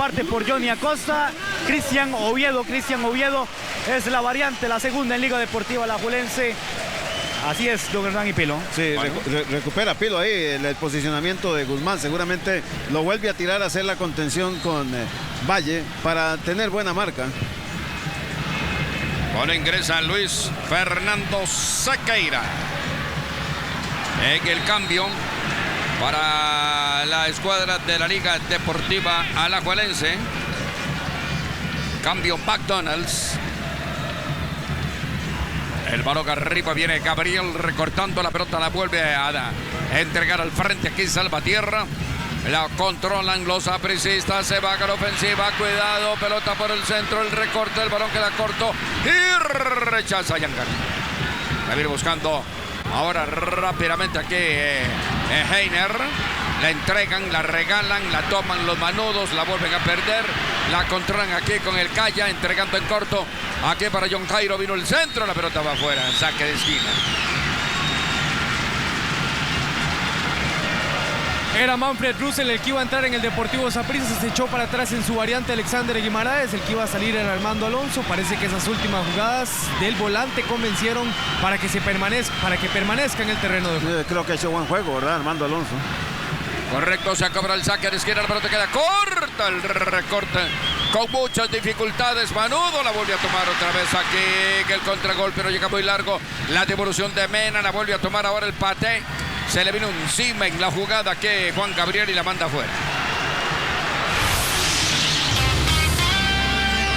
Parte por Johnny Acosta, Cristian Oviedo es la variante, la segunda en Liga Deportiva Alajuelense. Así es, don Hernán y Pilo. Sí, bueno. Recupera Pilo ahí el posicionamiento de Guzmán. Seguramente lo vuelve a tirar a hacer la contención con Valle para tener buena marca. Bueno, ingresa Luis Fernando Sequeira en el cambio para la escuadra de la Liga Deportiva Alajuelense. Cambio McDonald's. El balón arriba, viene Gabriel recortando la pelota, la vuelve a entregar al frente aquí Salvatierra. La controlan los apricistas, se va a la ofensiva, cuidado, pelota por el centro, el recorte, el balón queda corto y rechaza Yangar. La viene buscando ahora rápidamente aquí Heiner. La entregan, la regalan, la toman los manudos, la vuelven a perder, la controlan aquí con el Calla, entregando en corto. Aquí para John Jairo vino el centro, la pelota va afuera, saque de esquina. Era Manfred Russell el que iba a entrar en el Deportivo Saprissa, se echó para atrás en su variante Alexander Guimaraes, el que iba a salir era Armando Alonso. Parece que esas últimas jugadas del volante convencieron para que permanezca en el terreno de juego. Creo que ha hecho buen juego, ¿verdad, Armando Alonso? Correcto, se cobra el saque de esquina, la pelota queda corta, el recorte con muchas dificultades. Manudo la vuelve a tomar otra vez aquí, el contragolpe no llega muy largo. La devolución de Mena, la vuelve a tomar ahora el Paté. Se le vino encima en la jugada que Juan Gabriel y la manda afuera.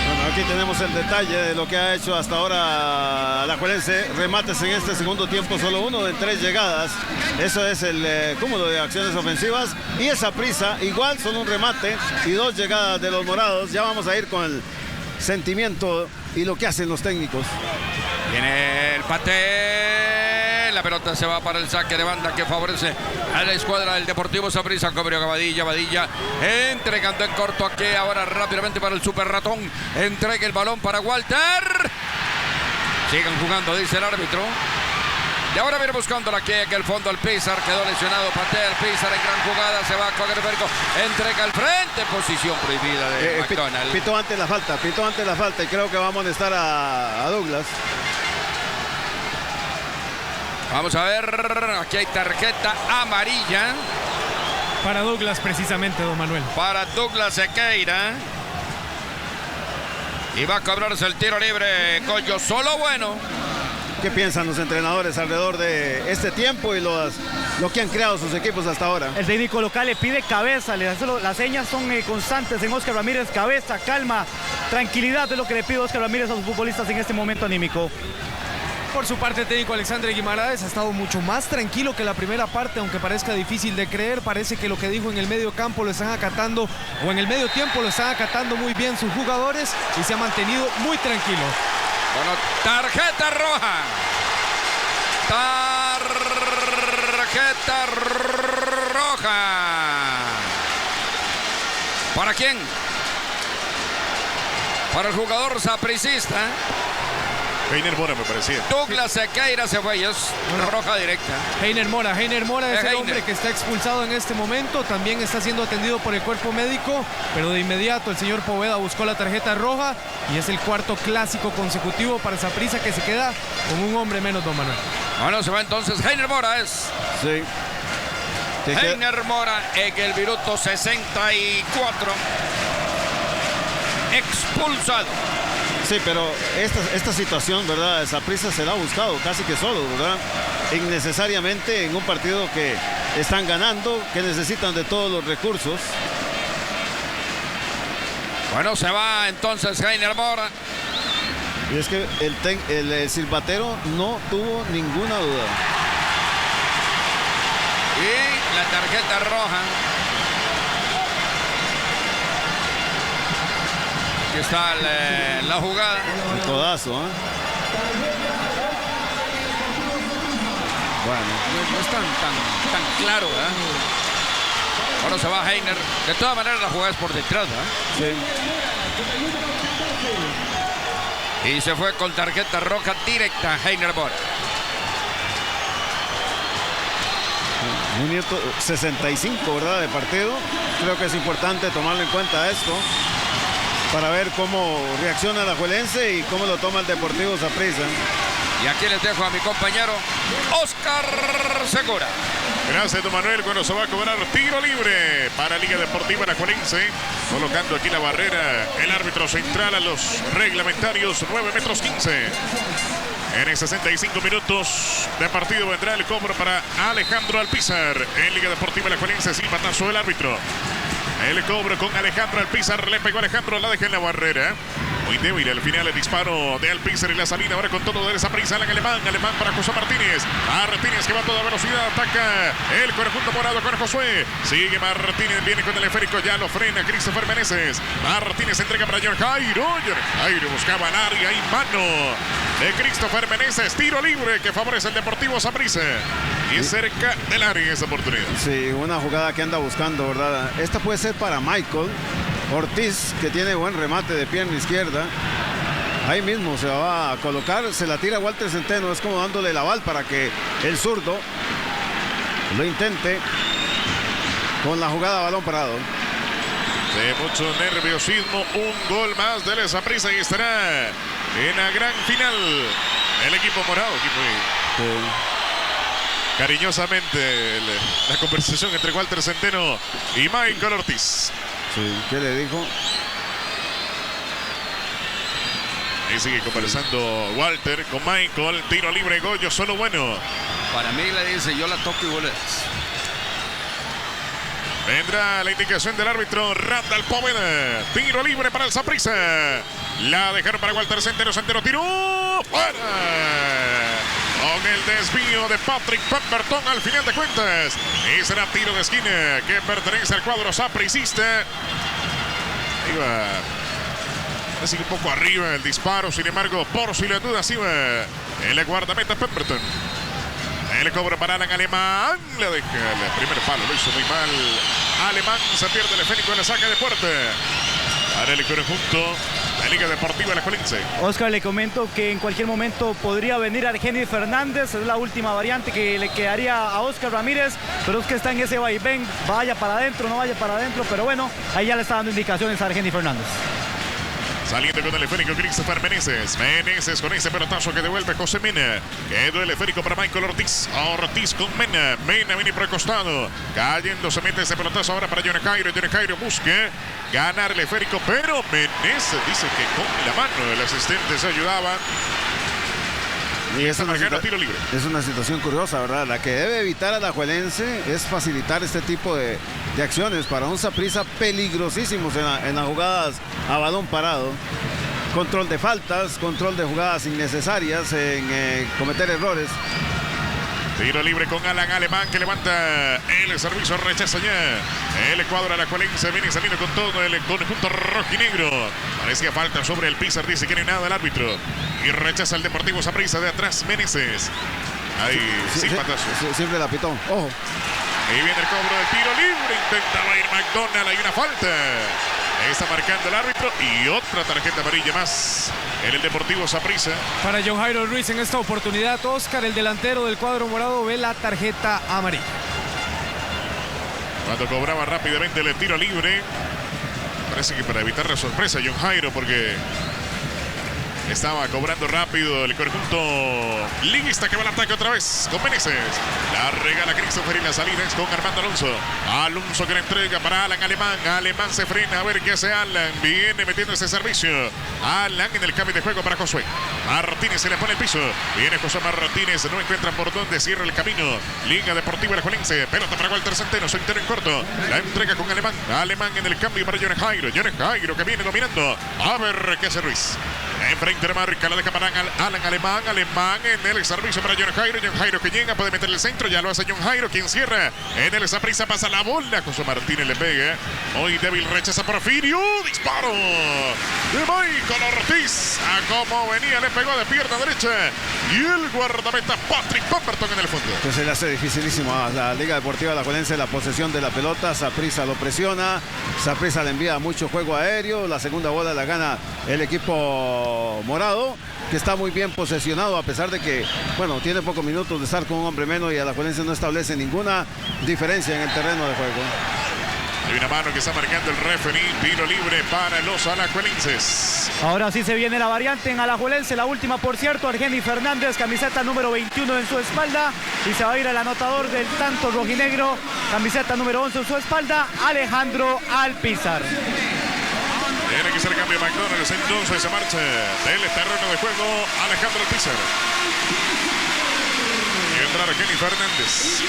Bueno, aquí tenemos el detalle de lo que ha hecho hasta ahora Alajuelense. Remates en este segundo tiempo, solo uno de 3 llegadas. Eso es el cúmulo de acciones ofensivas. Y esa prisa, igual, solo un remate y 2 llegadas de los morados. Ya vamos a ir con el sentimiento y lo que hacen los técnicos. Viene el Paté. La pelota se va para el saque de banda que favorece a la escuadra del Deportivo Saprissa. Cobrió Badilla entregando en corto aquí ahora rápidamente para el Super Ratón. Entrega el balón para Walter. Sigan jugando, dice el árbitro. Y ahora viene buscándola aquí en el fondo al Pizar. Quedó lesionado, patea el Pizar en gran jugada. Se va con el Bergo. Entrega al frente. Posición prohibida de McDonald. Pitó ante la falta. Y creo que va a amonestar a Douglas. Vamos a ver, aquí hay tarjeta amarilla. Para Douglas precisamente, don Manuel. Para Douglas Sequeira. Y va a cobrarse el tiro libre, Goyo Solo Bueno. ¿Qué piensan los entrenadores alrededor de este tiempo y lo que han creado sus equipos hasta ahora? El técnico local le pide cabeza, las señas son constantes en Óscar Ramírez. Cabeza, calma, tranquilidad es lo que le pide Óscar Ramírez a los futbolistas en este momento anímico. Por su parte, el técnico Alexander Guimaraes ha estado mucho más tranquilo que la primera parte, aunque parezca difícil de creer. Parece que lo que dijo en el medio campo lo están acatando, o en el medio tiempo lo están acatando muy bien sus jugadores y se ha mantenido muy tranquilo. Bueno, tarjeta roja. Tarjeta roja. ¿Para quién? Para el jugador sapricista. Heiner Mora me parecía. Douglas Sequeira se fue, es roja directa. Heiner Mora es el hombre que está expulsado en este momento. También está siendo atendido por el cuerpo médico, pero de inmediato el señor Poveda buscó la tarjeta roja y es el cuarto clásico consecutivo para Saprissa, que se queda con un hombre menos, don Manuel. Bueno, se va entonces Heiner Mora, Sí. Heiner Mora en el minuto 64. Expulsado. Sí, pero esta situación, ¿verdad? Saprissa se la ha buscado casi que solo, ¿verdad? Innecesariamente en un partido que están ganando, que necesitan de todos los recursos. Bueno, se va entonces Heiner Mora. Y es que el silbatero no tuvo ninguna duda. Y la tarjeta roja. Aquí está la jugada. El codazo, ¿eh? Bueno. No es tan claro, ¿eh? Bueno, se va Heiner. De todas maneras, la jugada es por detrás, ¿eh? Sí. Y se fue con tarjeta roja directa Heiner Mora. Un minuto 65, ¿verdad? De partido. Creo que es importante tomarlo en cuenta esto para ver cómo reacciona la Alajuelense y cómo lo toma el Deportivo Saprissa. Y aquí les dejo a mi compañero Oscar Segura. Gracias, don Manuel. Bueno, se va a cobrar tiro libre para Liga Deportiva Alajuelense. Colocando aquí la barrera el árbitro central a los reglamentarios 9 metros 15. En 65 minutos de partido vendrá el cobro para Alejandro Alpizar. En Liga Deportiva Alajuelense, silbatazo del árbitro. El cobro con Alejandro Alpizar. Le pegó Alejandro, la deja en la barrera. Muy débil al final el disparo de Alpizar y la salida ahora con todo de esa prisa. Alemán para José Martínez. Martínez que va a toda velocidad, ataca el conjunto morado con Josué. Sigue Martínez, viene con el esférico, ya lo frena Christopher Meneses. Martínez entrega para John Jairo. Jairo buscaba el área y mano de Christopher Meneses. Tiro libre que favorece el Deportivo Saprissa. Y cerca del área esa oportunidad. Sí, una jugada que anda buscando, ¿verdad? Esta puede ser para Michael Ortiz, que tiene buen remate de pierna izquierda. Ahí mismo se va a colocar, se la tira Walter Centeno, es como dándole el aval para que el zurdo lo intente con la jugada a balón parado. De mucho nerviosismo, un gol más del Saprissa y estará en la gran final el equipo morado. Cariñosamente la conversación entre Walter Centeno y Michael Ortiz. Sí, ¿qué le dijo? Ahí sigue conversando Walter con Michael. Tiro libre, Goyo, solo bueno. Para mí le dice, yo la toco y goles. Vendrá la indicación del árbitro Randall Poveda. Tiro libre para el Saprissa. La dejaron para Walter Centeno. Centeno tiró fuera. Con el desvío de Patrick Pemberton al final de cuentas. Y será tiro de esquina que pertenece al cuadro sapricista. Iba así un poco arriba el disparo. Sin embargo, por si la duda, iba el guardameta Pemberton. El cobro para Alan Alemán. Le deja el primer palo. Lo hizo muy mal. Alemán se pierde el esférico en la saca de puerta. Para el conjunto de Liga Deportiva Alajuelense. Oscar, le comento que en cualquier momento podría venir Argenis Fernández. Es la última variante que le quedaría a Oscar Ramírez. Pero es que está en ese vaivén. Vaya para adentro, no vaya para adentro. Pero bueno, ahí ya le está dando indicaciones a Argenis Fernández. Saliendo con el esférico Christopher Meneses. Meneses con ese pelotazo que devuelve José Mena. Quedó el esférico para Michael Ortiz. Ortiz con Mena. Mena viene por el costado. Cayendo se mete ese pelotazo ahora para John Jairo. John Jairo busca ganar el esférico. Pero Meneses dice que con la mano el asistente se ayudaba. Y es una situación curiosa, ¿verdad? La que debe evitar a Alajuelense es facilitar este tipo de acciones para un Saprissa peligrosísimos en las jugadas a balón parado. Control de faltas, control de jugadas innecesarias, en cometer errores. Tiro libre con Alan Alemán que levanta el servicio, rechaza ya. El cuadro alajuelense viene saliendo con todo el conjunto rojinegro. Parecía falta sobre el Pizar, dice que no hay nada el árbitro. Y rechaza el Deportivo Saprissa de atrás, Meneses. Ahí, sin patazo. Siempre la pitón, ojo. Y viene el cobro del tiro libre, intentaba ir McDonald, hay una falta. Está marcando el árbitro y otra tarjeta amarilla más en el Deportivo Saprissa. Para John Jairo Ruiz en esta oportunidad, Oscar, el delantero del cuadro morado, ve la tarjeta amarilla. Cuando cobraba rápidamente el tiro libre, parece que para evitar la sorpresa John Jairo, porque estaba cobrando rápido el conjunto liguista que va al ataque otra vez con Meneses. La regala Christopher y la salida es con Armando Alonso. Alonso que la entrega para Alan Alemán. Alemán se frena a ver qué hace Alan. Viene metiendo ese servicio. Alan en el cambio de juego para Josué. Martínez se le pone el piso. Viene José Martínez. No encuentra por dónde cierra el camino. Liga Deportiva Alajuelense. Pelota para Walter Centeno. Su entero en corto. La entrega con Alemán. Alemán en el cambio para John Jairo. John Jairo que viene dominando. A ver qué hace Ruiz. Enfrente de marca, la deja para Alan Alemán. Alemán en el servicio para John Jairo. John Jairo que llega, puede meter el centro. Ya lo hace John Jairo, quien cierra. En el Saprissa pasa la bola. José Martínez le pega. Muy débil, rechaza Porfirio. Disparo de Michael Ortiz. A como venía, le pegó de pierna derecha. Y el guardameta Patrick Pemberton en el fondo. Pues se le hace dificilísimo a la Liga Deportiva Alajuelense la posesión de la pelota. Saprissa lo presiona. Saprissa le envía mucho juego aéreo. La segunda bola la gana el equipo morado. que está muy bien posesionado, a pesar de que, bueno, tiene pocos minutos de estar con un hombre menos y Alajuelense no establece ninguna diferencia en el terreno de juego. Hay una mano que está marcando el referee, tiro libre para los alajuelenses. Ahora sí se viene la variante en Alajuelense, la última por cierto, Argeni Fernández, camiseta número 21 en su espalda, y se va a ir al anotador del tanto rojinegro, camiseta número 11 en su espalda, Alejandro Alpizar. Tiene que ser el cambio de McDonald's, entonces se marcha del terreno de juego Alejandro Alpizar. Y entra Argeni Fernández.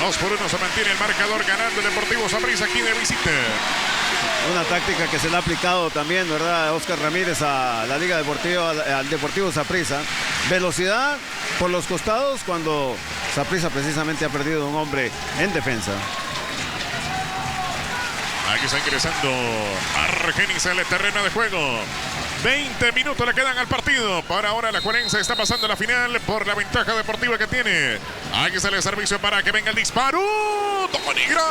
2-1 se mantiene el marcador, ganando el Deportivo Saprissa aquí de visita. Una táctica que se le ha aplicado también, ¿verdad? Oscar Ramírez a la Liga Deportiva, al Deportivo Saprissa. Velocidad por los costados cuando Saprissa precisamente ha perdido un hombre en defensa. Aquí está ingresando Argenis en el terreno de juego. 20 minutos le quedan al partido. Por ahora la Alajuelense está pasando a la final por la ventaja deportiva que tiene. Aquí sale el servicio para que venga el disparo. Tony Gran.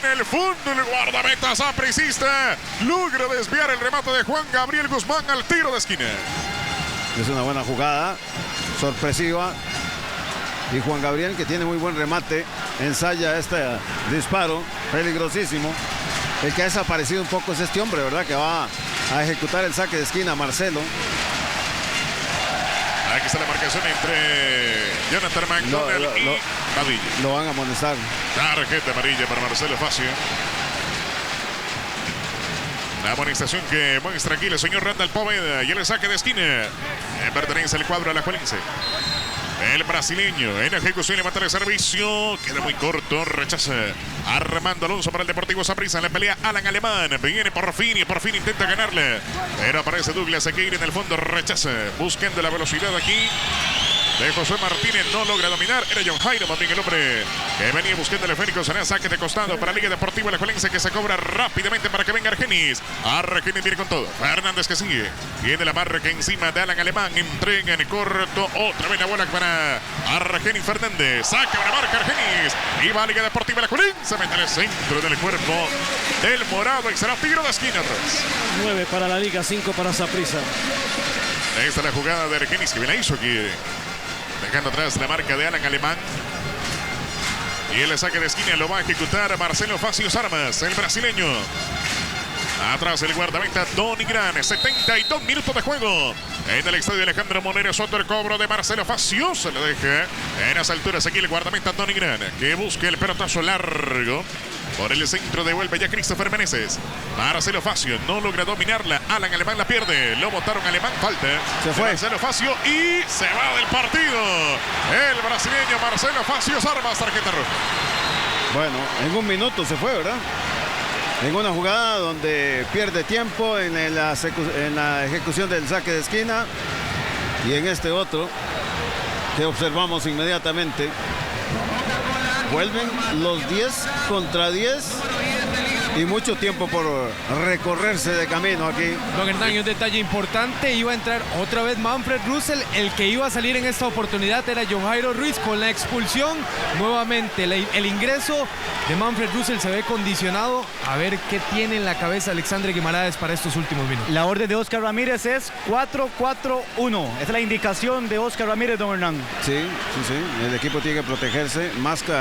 En el fondo el guardameta sapricista logra desviar el remate de Juan Gabriel Guzmán al tiro de esquina. Es una buena jugada, sorpresiva. Y Juan Gabriel, que tiene muy buen remate, ensaya este disparo peligrosísimo. El que ha desaparecido un poco es este hombre, ¿verdad? Que va a ejecutar el saque de esquina, Marcelo. Aquí está la marcación entre Jonathan McDonald y Padilla. Lo van a amonestar. Tarjeta amarilla para Marcelo Facio. La amonestación que muestra aquí el señor Randall Poveda. Y el saque de esquina pertenece al cuadro alajuelense. El brasileño en ejecución, levanta el servicio, queda muy corto, rechaza Armando Alonso para el Deportivo Saprissa. En la pelea Alan Alemán, viene por fin intenta ganarle, pero aparece Douglas Sequeira en el fondo, rechaza, buscando la velocidad aquí de José Martínez, no logra dominar. Era John Jairo también el hombre que venía buscando el esférico. Será saque de costado para Liga Deportiva Alajuelense, que se cobra rápidamente para que venga Argenis. Argenis viene con todo. Fernández que sigue. Tiene la marca encima de Alan Alemán. Entrega en corto. Otra vez la bola para Argenis Fernández. Saca una marca Argenis. Y va a Liga Deportiva Alajuelense. Mete en el centro del cuerpo del morado y será tiro de esquina atrás. 9 para la Liga, 5 para Saprissa. Esta es la jugada de Argenis que bien la hizo aquí. Dejando atrás la marca de Alan Alemán. Y el saque de esquina lo va a ejecutar Marcelo Facio Armas, el brasileño. Atrás el guardameta Tony Gran. 72 minutos de juego en el estadio Alejandro Monero Soto. El cobro de Marcelo Facio se le deja en las alturas aquí el guardameta Tony Gran, que busca el pelotazo largo. Por el centro devuelve ya Christopher Meneses. Marcelo Facio no logra dominarla. Alan Alemán la pierde. Lo botaron Alemán. Falta. Se fue. Marcelo Facio y se va del partido. El brasileño Marcelo Facio Armas, tarjeta roja. Bueno, en un minuto se fue, ¿verdad? En una jugada donde pierde tiempo en la ejecución del saque de esquina. Y en este otro que observamos inmediatamente. Vuelven los 10 contra 10 y mucho tiempo por recorrerse de camino aquí. Don Hernán, y un detalle importante, iba a entrar otra vez Manfred Russell. El que iba a salir en esta oportunidad era John Jairo Ruiz. Con la expulsión, nuevamente el ingreso de Manfred Russell se ve condicionado. A ver qué tiene en la cabeza Alexandre Guimaraes para estos últimos minutos. La orden de Oscar Ramírez es 4-4-1. Esa es la indicación de Oscar Ramírez, don Hernán. Sí. El equipo tiene que protegerse. Más que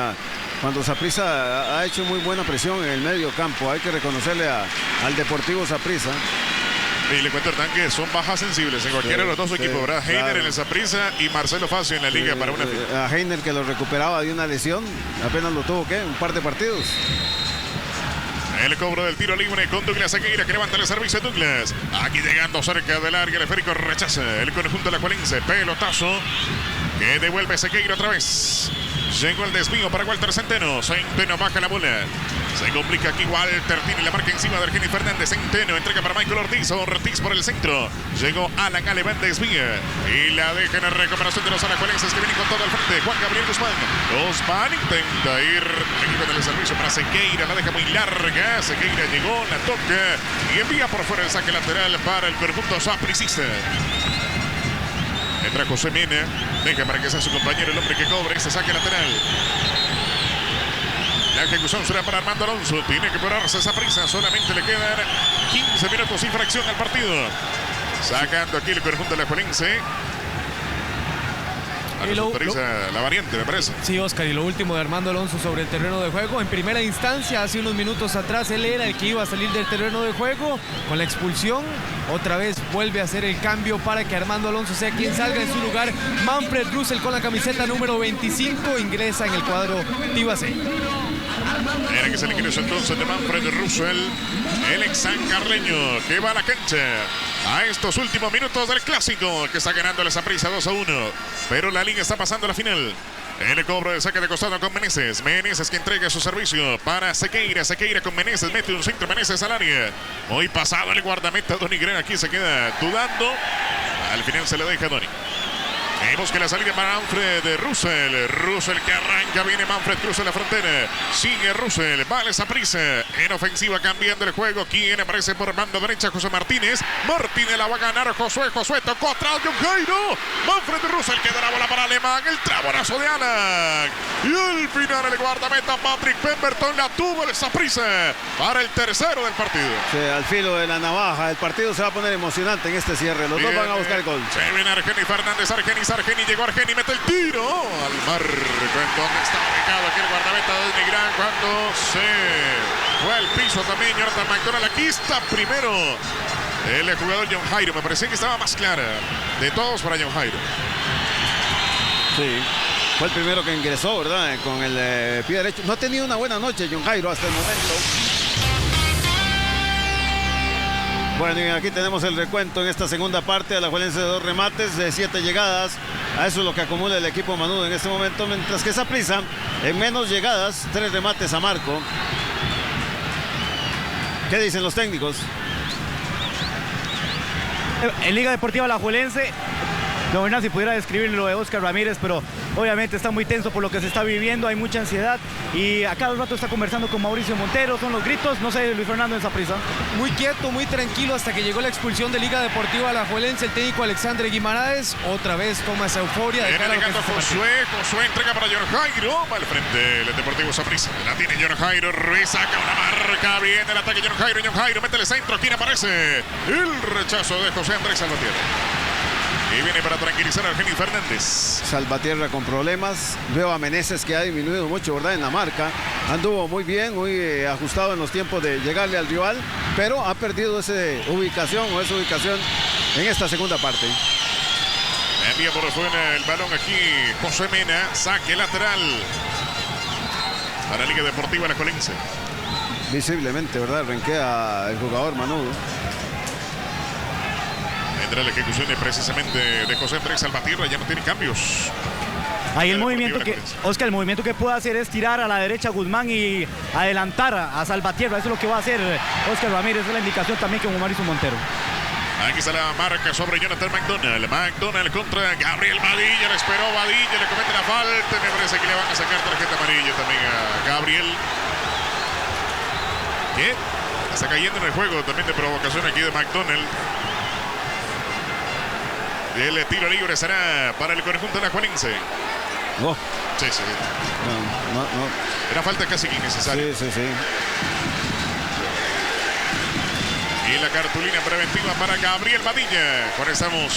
cuando Saprissa ha hecho muy buena presión en el medio campo. Hay que reconocerle al Deportivo Saprissa. Y le cuento, Hernán, que son bajas sensibles en cualquiera de los dos equipos, ¿verdad? Claro. Heiner en el Saprissa y Marcelo Facio en la Liga para una final. A Heiner, que lo recuperaba de una lesión, apenas lo tuvo, ¿qué? Un par de partidos. El cobro del tiro libre con Douglas Sequeira, que levanta el servicio de Douglas. Aquí llegando cerca del área, el esférico rechaza el conjunto alajuelense. Pelotazo que devuelve Sequeira otra vez. Llegó el desvío para Walter Centeno. Centeno baja la bola. Se complica aquí Walter. Tiene la marca encima de Argenis Fernández. Centeno entrega para Michael Ortiz. Ortiz por el centro. Llegó Alan Alemán, desvía. Y la deja en recuperación de los alajuelenses, que vienen con todo al frente. Juan Gabriel Guzmán. Guzmán intenta ir con el servicio para Sequeira. La deja muy larga. Sequeira llegó, la toca y envía por fuera el saque lateral para el conjunto sapricista. Entra José Mena, deja para que sea su compañero el hombre que cobre ese saque lateral. La ejecución será para Armando Alonso. Tiene que apurarse Saprissa. Solamente le quedan 15 minutos y fracción al partido. Sacando aquí el conjunto alajuelense. La variante, me parece. Sí, Oscar, y lo último de Armando Alonso sobre el terreno de juego. En primera instancia, hace unos minutos atrás, él era el que iba a salir del terreno de juego. Con la expulsión, otra vez vuelve a hacer el cambio para que Armando Alonso sea quien salga en su lugar. Manfred Russell con la camiseta número 25 ingresa en el cuadro Tibasay. Era que es el ingreso entonces de Manfred Russell, el ex sancarleño que va a la cancha a estos últimos minutos del clásico, que está ganando la Saprissa 2-1, pero la liga está pasando a la final. El cobro de saque de costado con Meneses. Meneses que entrega su servicio para Sequeira. Sequeira con Meneses. Mete un centro Meneses al área. Muy pasado el guardameta Donny Green. Aquí se queda dudando. Al final se le deja a Donny. Vemos que la salida para Manfred Russell. Russell que arranca, viene Manfred, cruza la frontera. Sigue Russell, vale Saprissa. En ofensiva cambiando el juego. ¿Quién aparece por banda derecha? José Martínez. Martínez la va a ganar. Josué tocó atrás John Jairo. Manfred Russell queda la bola para Alemán. El traborazo de Alan. Y al final el guardameta Patrick Pemberton la tuvo el Saprissa para el tercero del partido. Sí, al filo de la navaja. El partido se va a poner emocionante en este cierre. Los dos van a buscar el gol. Se viene Argeni Fernández. Argeni llegó Argeni, mete el tiro al marco. ¿En dónde está ubicado aquí el guardameta de Negrán cuando se fue al piso también Jonathan McDonald? Aquí está primero el jugador John Jairo. Me parecía que estaba más clara de todos para John Jairo. Sí, fue el primero que ingresó, ¿verdad? Con el pie derecho. No ha tenido una buena noche John Jairo hasta el momento. Bueno, y aquí tenemos el recuento en esta segunda parte. Alajuelense de 2 remates de 7 llegadas. A eso es lo que acumula el equipo manudo en este momento. Mientras que Saprissa, en menos llegadas, 3 remates a marco. ¿Qué dicen los técnicos? En Liga Deportiva Alajuelense, no, Hernán, si pudiera describir lo de Oscar Ramírez, pero obviamente está muy tenso por lo que se está viviendo, hay mucha ansiedad y a cada rato está conversando con Mauricio Montero, son los gritos, no sé, Luis Fernando en Saprissa. Muy quieto, muy tranquilo hasta que llegó la expulsión de Liga Deportiva Alajuelense. El técnico Alexandre Guimaraes otra vez toma esa euforia. Viene llegando Josué entrega para John Jairo, va al frente el Deportivo Saprissa. La tiene John Jairo, Ruiz saca una marca, viene el ataque John Jairo, mete el centro, ¿quién aparece? El rechazo de José Andrés Salvatierra. Y viene para tranquilizar a Argeni Fernández. Salvatierra con problemas. Veo a Meneses que ha disminuido mucho, ¿verdad? En la marca. Anduvo muy bien, muy ajustado en los tiempos de llegarle al rival, pero ha perdido esa ubicación en esta segunda parte. Envía por fuera el balón aquí José Mena. Saque lateral para Liga Deportiva Alajuelense. Visiblemente, ¿verdad? Renquea el jugador manudo. Vendrá la ejecución precisamente de José Andrés Salvatierra, ya no tiene cambios. Ahí el movimiento que, Oscar, el movimiento que puede hacer es tirar a la derecha a Guzmán y adelantar a Salvatierra. Eso es lo que va a hacer Oscar Ramírez, es la indicación también como Mauricio Montero. Aquí está la marca sobre Jonathan McDonald. McDonald contra Gabriel Badilla, le esperó Badilla, le comete la falta. Me parece que le van a sacar tarjeta amarilla también a Gabriel. ¿Qué? Está cayendo en el juego también de provocación aquí de McDonald. El tiro libre será para el conjunto alajuelense. Oh. Sí. No. Era falta casi innecesaria. Sí. Y la cartulina preventiva para Gabriel Badilla. Comenzamos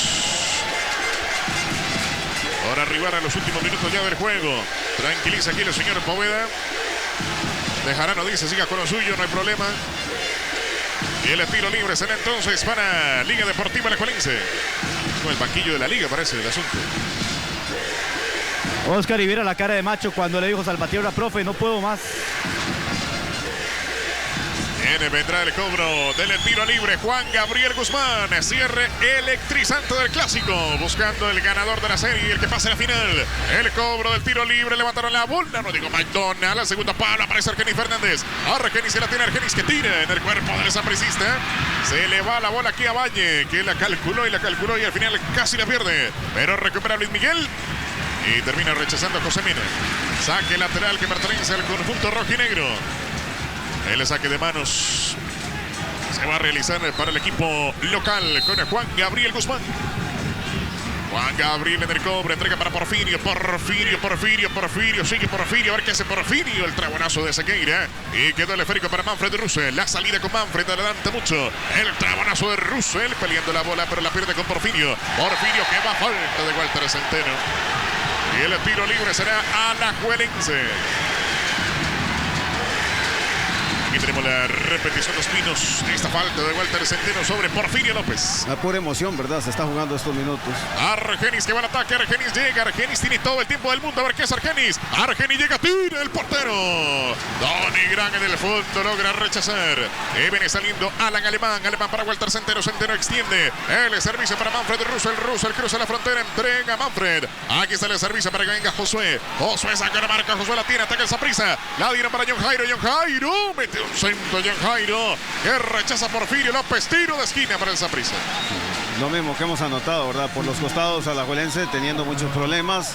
por arribar a los últimos minutos ya del juego. Tranquiliza aquí el señor Poveda. Dejarano dice, siga con lo suyo, no hay problema. Y el tiro libre será entonces para Liga Deportiva Alajuelense. Con el banquillo de la liga parece el asunto. Oscar, y viera la cara de Macho cuando le dijo Salvatierra, profe, no puedo más. Vendrá el cobro del tiro libre. Juan Gabriel Guzmán. Cierre electrizante del clásico. Buscando el ganador de la serie, el que pase a la final. El cobro del tiro libre. Levantaron la bola. No digo McDonald. La segunda pala aparece Argeni Fernández. Argeni se la tiene. Argeni que tira en el cuerpo del sapricista. Se le va la bola aquí a Valle, que la calculó y al final casi la pierde. Pero recupera Luis Miguel. Y termina rechazando a José Mena. Saque lateral que pertenece al conjunto rojinegro. El saque de manos se va a realizar para el equipo local con Juan Gabriel Guzmán. Juan Gabriel en el cobre, entrega para Porfirio. Sigue Porfirio, a ver qué hace Porfirio. El trabonazo de Sequeira. Y quedó el esférico para Manfred Russell. La salida con Manfred, adelanta mucho. El trabonazo de Russell, peleando la bola, pero la pierde con Porfirio. Porfirio que va falta de Walter Centeno. Y el tiro libre será alajuelense. Aquí tenemos la repetición de los pinos de esta falta de Walter Centeno sobre Porfirio López. La pura emoción, ¿verdad? Se está jugando estos minutos. Argenis que va al ataque, Argenis llega, Argenis tiene todo el tiempo del mundo, a ver qué es Argenis. Argenis llega, tira el portero. Donny Gran en el fondo logra rechazar. Y viene saliendo Alan Alemán para Walter Centeno, Centeno extiende el servicio para Manfred Russell cruza la frontera, entrega a Manfred. Aquí está el servicio para que venga Josué. Josué saca la marca, Josué la tiene, ataca el Saprissa. La dieron para John Jairo, mete un centro John Jairo, que rechaza Porfirio López, tiro de esquina para el Saprissa. Lo mismo que hemos anotado, ¿verdad? Por los costados alajuelense teniendo muchos problemas.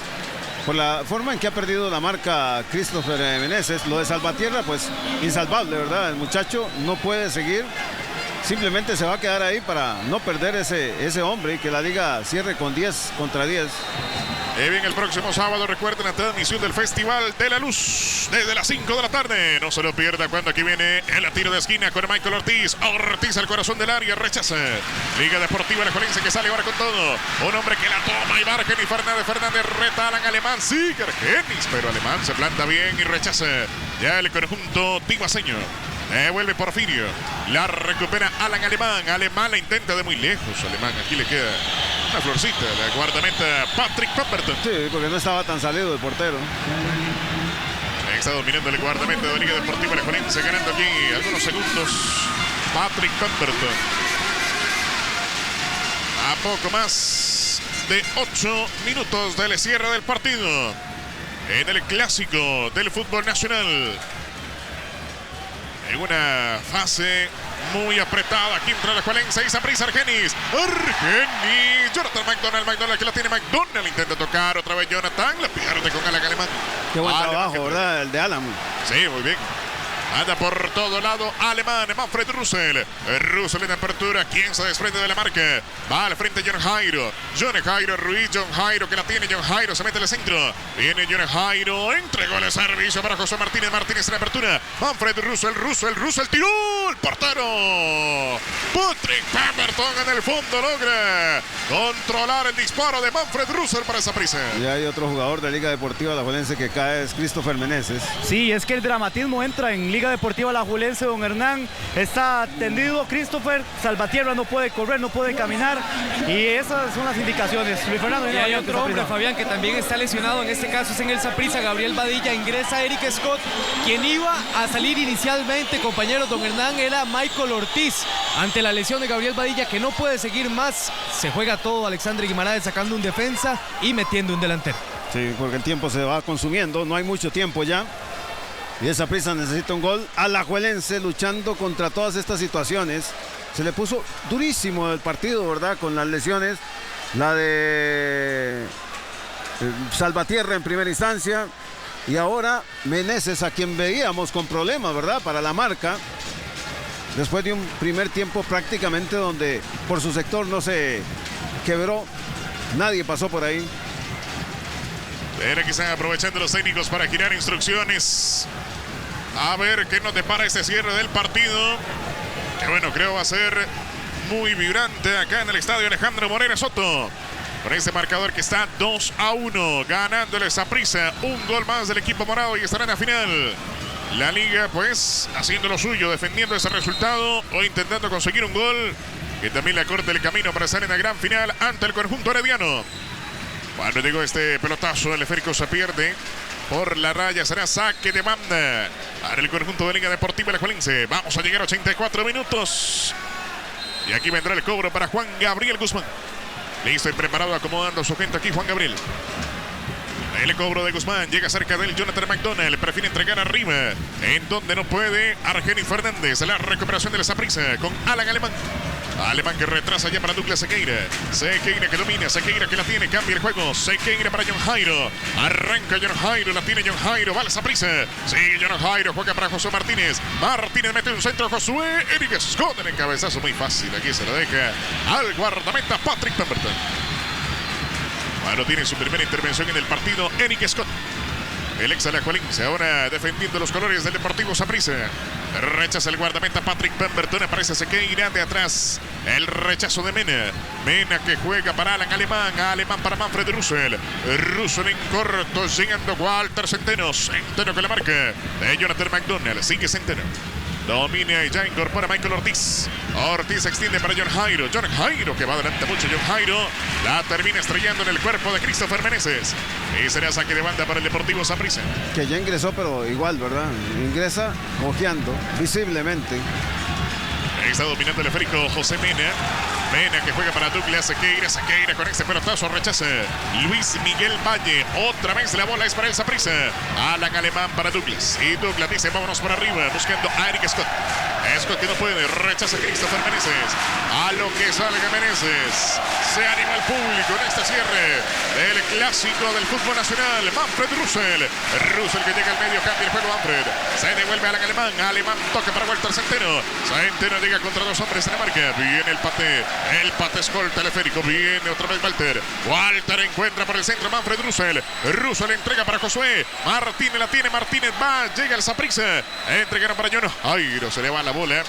Por la forma en que ha perdido la marca Christopher Meneses. Lo de Salvatierra, pues insalvable, ¿verdad? El muchacho no puede seguir. Simplemente se va a quedar ahí para no perder ese hombre y que la liga cierre con 10 contra 10. Y bien, el próximo sábado, recuerden la transmisión del Festival de la Luz desde las 5 de la tarde. No se lo pierda cuando aquí viene el tiro de esquina con Michael Ortiz. Ortiz al corazón del área, rechaza. Liga Deportiva Alajuelense que sale ahora con todo. Un hombre que la toma y va Argenis Fernández reta a Alan Alemán. Sigue Argenis, pero Alemán se planta bien y rechaza. Ya el conjunto tibaseño. Vuelve Porfirio. La recupera Alan Alemán. Alemán la intenta de muy lejos. Alemán, aquí le queda una florcita. La guardameta Patrick Pemberton. Sí, porque no estaba tan salido el portero. Está dominando el guardameta de la Liga Deportiva Alajuelense, ganando aquí algunos segundos Patrick Pemberton. A poco más de 8 minutos del cierre del partido en el clásico del fútbol nacional. En una fase muy apretada aquí entre Alajuelense y Saprissa. Argenis, Jonathan McDonald que la tiene McDonald, intenta tocar otra vez Jonathan, la pierde con Alan Alemán. Qué buen trabajo, ¿verdad? El de Alan. Sí, muy bien. Anda por todo lado Alemán, Manfred Russell en apertura, quien se desprende de la marca. Va al frente John Jairo Ruiz, John Jairo que la tiene, John Jairo se mete al centro. Viene John Jairo, entregó el servicio para José Martínez en apertura. Manfred Russell tiró el portero. Patrick Pemberton en el fondo logra controlar el disparo de Manfred Russell para esa prisa. Y hay otro jugador de Liga Deportiva Alajuelense que cae, es Christopher Meneses. Sí, es que el dramatismo entra en Liga Deportiva Alajuelense. Don Hernán está tendido, Christopher Salvatierra no puede correr, no puede caminar, y esas son las indicaciones. Luis Fernando, y hay otro hombre, Fabián, que también está lesionado, en este caso es en el Saprissa, Gabriel Badilla. Ingresa Eric Scott, quien iba a salir inicialmente, compañeros, don Hernán, era Michael Ortiz. Ante la lesión de Gabriel Badilla, que no puede seguir más, se juega todo Alexandre Guimaraes sacando un defensa y metiendo un delantero. Sí, porque el tiempo se va consumiendo, no hay mucho tiempo ya. Y esa prisa necesita un gol. Alajuelense luchando contra todas estas situaciones. Se le puso durísimo el partido, ¿verdad? Con las lesiones. La de Salvatierra en primera instancia. Y ahora Meneses, a quien veíamos con problemas, ¿verdad? Para la marca. Después de un primer tiempo prácticamente donde por su sector no se quebró. Nadie pasó por ahí. Pero quizás aprovechando los técnicos para girar instrucciones. A ver qué nos depara este cierre del partido. Que bueno, creo va a ser muy vibrante acá en el estadio Alejandro Moreno Soto. Con este marcador que está 2-1. Ganándole Saprissa. Un gol más del equipo morado y estará en la final. La liga pues haciendo lo suyo, defendiendo ese resultado o intentando conseguir un gol que también le corta el camino para estar en la gran final ante el conjunto herediano. Cuando llegó este pelotazo, el esférico se pierde por la raya, será saque de banda para el conjunto de Liga Deportiva Alajuelense. Vamos a llegar a 84 minutos. Y aquí vendrá el cobro para Juan Gabriel Guzmán. Listo y preparado, acomodando su gente aquí Juan Gabriel. El cobro de Guzmán, llega cerca del Jonathan McDonald, prefiere entregar arriba, en donde no puede Argenis Fernández. La recuperación de la Saprissa con Alan Alemán. Alemán que retrasa ya para Douglas Sequeira. Sequeira que domina, Sequeira que la tiene, cambia el juego. Sequeira para John Jairo. Arranca John Jairo, la tiene John Jairo, va la Saprissa. Sigue John Jairo, juega para José Martínez. Martínez mete un centro, Josué. Eric Scott en el cabezazo, muy fácil. Aquí se lo deja al guardameta Patrick Pemberton. Bueno, tiene su primera intervención en el partido Eric Scott. El ex alajuelense, ahora defendiendo los colores del Deportivo Saprissa. Rechaza el guardameta Patrick Pemberton. Aparece Sequeira de atrás. El rechazo de Mena. Mena que juega para Alan Alemán. Alemán para Manfred Russell. Russell en corto. Llegando Walter Centeno. Centeno con la marca de Jonathan McDonald. Sigue Centeno. Domina y ya incorpora Michael Ortiz. Ortiz extiende para John Jairo. John Jairo que va adelante mucho. John Jairo la termina estrellando en el cuerpo de Christopher Meneses. Y será saque de banda para el Deportivo Saprissa. Que ya ingresó, pero igual, ¿verdad? Ingresa cojeando visiblemente. Está dominando el esférico José Mena. Mena que juega para Douglas Sequeira. Sequeira con este pelotazo rechaza. Luis Miguel Valle. Otra vez la bola es para el Saprissa. Alan Alemán para Douglas. Y Douglas dice vámonos por arriba buscando a Eric Scott. Scott que no puede. Rechaza Christopher Meneses. A lo que salga Meneses. Se anima el público en este cierre del clásico del fútbol nacional. Manfred Russell. Russell que llega al medio. Cambia el juego Manfred. Se devuelve a Alan Alemán. Alemán toca para Walter Centeno. Centeno llega contra dos hombres en la marca. Viene el pate. El pate escolta teleférico. Viene otra vez Walter. Walter encuentra por el centro Manfred Russell. Russell entrega para Josué. Martínez la tiene. Martínez va. Llega el Saprissa. Entregaron para John Jairo. Se le va la bola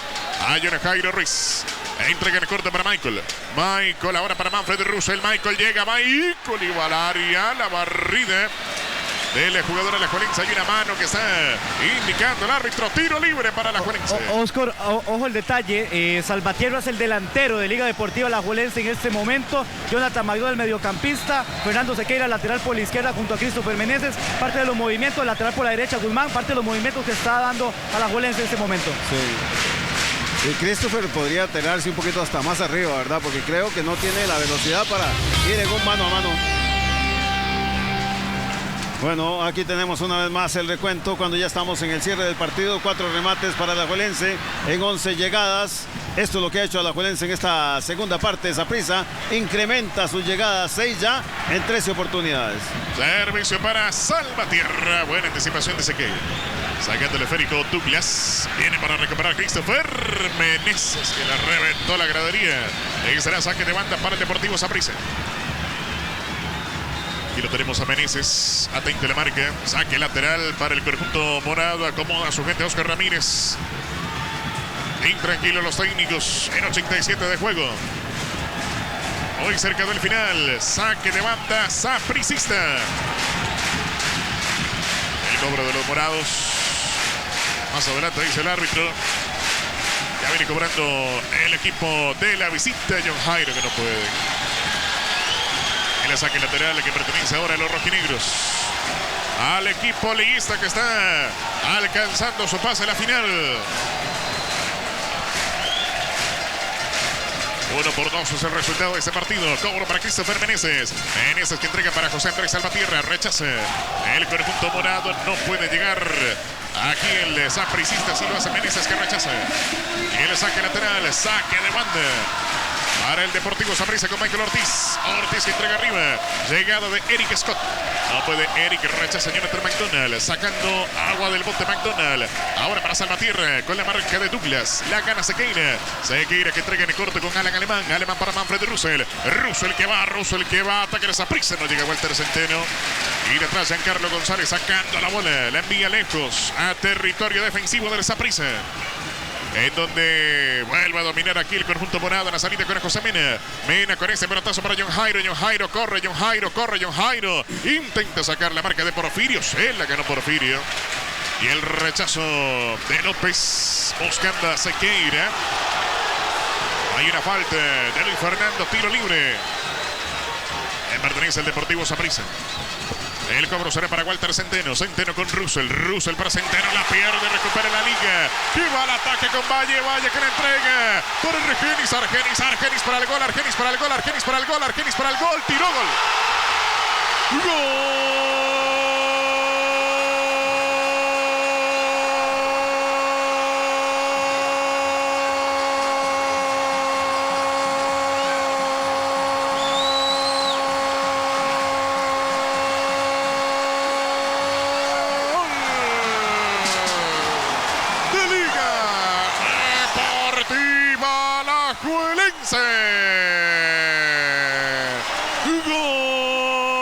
a John Jairo Ruiz. Entrega en corte para Michael. Michael ahora para Manfred Russell. Michael llega. Michael y va al área. La barrida del jugador alajuelense. Hay una mano que está indicando el árbitro. Tiro libre para alajuelense. Oscar, ojo el detalle. Salvatierra es el delantero de Liga Deportiva Alajuelense en este momento. Jonathan McDonald, el mediocampista. Fernando Sequeira, lateral por la izquierda junto a Christopher Meneses. Parte de los movimientos, lateral por la derecha Guzmán. Parte de los movimientos que está dando Alajuelense en este momento. Sí. Y Christopher podría tirarse un poquito hasta más arriba, ¿verdad? Porque creo que no tiene la velocidad para ir en un mano a mano. Bueno, aquí tenemos una vez más el recuento cuando ya estamos en el cierre del partido. 4 remates para Alajuelense en 11 llegadas. Esto es lo que ha hecho Alajuelense en esta segunda parte. Saprissa incrementa sus llegadas 6 ya en 13 oportunidades. Servicio para Salvatierra. Buena anticipación de Sequeira. Saca teleférico Douglas. Viene para recuperar Christopher Meneses, que la reventó la gradería. Y será saque de banda para el Deportivo Saprissa. Y lo tenemos a Meneses. Atento la marca. Saque lateral para el conjunto morado. Acomoda a su gente Oscar Ramírez. Intranquilo los técnicos en 87 de juego. Hoy cerca del final. Saque de banda sapricista. El cobro de los morados. Más adelante dice el árbitro. Ya viene cobrando el equipo de la visita. John Jairo que no puede. Y le saque lateral que pertenece ahora a los rojinegros. Al equipo liguista que está alcanzando su pase a la final. 1-2 es el resultado de este partido. Cobro para Christopher Meneses. Meneses que entrega para José Andrés Salvatierra. Rechaza. El conjunto morado no puede llegar. Aquí el sapricista sí lo hace Meneses que rechaza. Y el saque lateral. Saque de banda para el Deportivo Saprissa con Michael Ortiz. Ortiz que entrega arriba. Llegada de Eric Scott. No puede Eric, rechaza Jonathan McDonald. Sacando agua del bote McDonald. Ahora para Salvatierra con la marca de Douglas. La gana Sequeira. Sequeira que entrega en el corte con Alan Alemán. Alemán para Manfred Russell. Russell que va. Ataque de Saprissa. No llega Walter Centeno. Y detrás Giancarlo González sacando la bola. La envía lejos a territorio defensivo del Saprissa. En donde vuelve a dominar aquí el conjunto morado en la salida con José Mena. Mena con ese pelotazo para John Jairo. John Jairo corre, John Jairo. Intenta sacar la marca de Porfirio. Se la ganó Porfirio. Y el rechazo de López buscando a Sequeira. Hay una falta de Luis Fernando, tiro libre. Pertenece al Deportivo Saprissa. El cobro será para Walter Centeno. Centeno con Russell. Russell para Centeno. La pierde. Recupera la liga. Y va al ataque con Valle. Valle que la entrega. Por Argenis. Argenis para el gol. Argenis para el gol. Argenis para el gol. Argenis para el gol. Tiró gol. ¡Gol! Alajuelense. Gol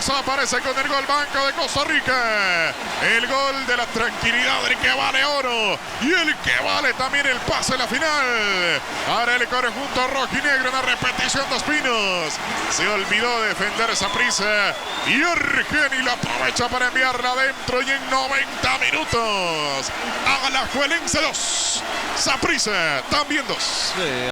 Eso aparece con el gol Banco de Costa Rica. El gol de la tranquilidad, el que vale oro y el que vale también el pase a la final. Ahora el conjunto rojinegro, una repetición de Pinos. Se olvidó de defender Saprissa y Argeni lo aprovecha para enviarla adentro y en 90 minutos. Alajuelense 2. Saprissa también 2. Sí,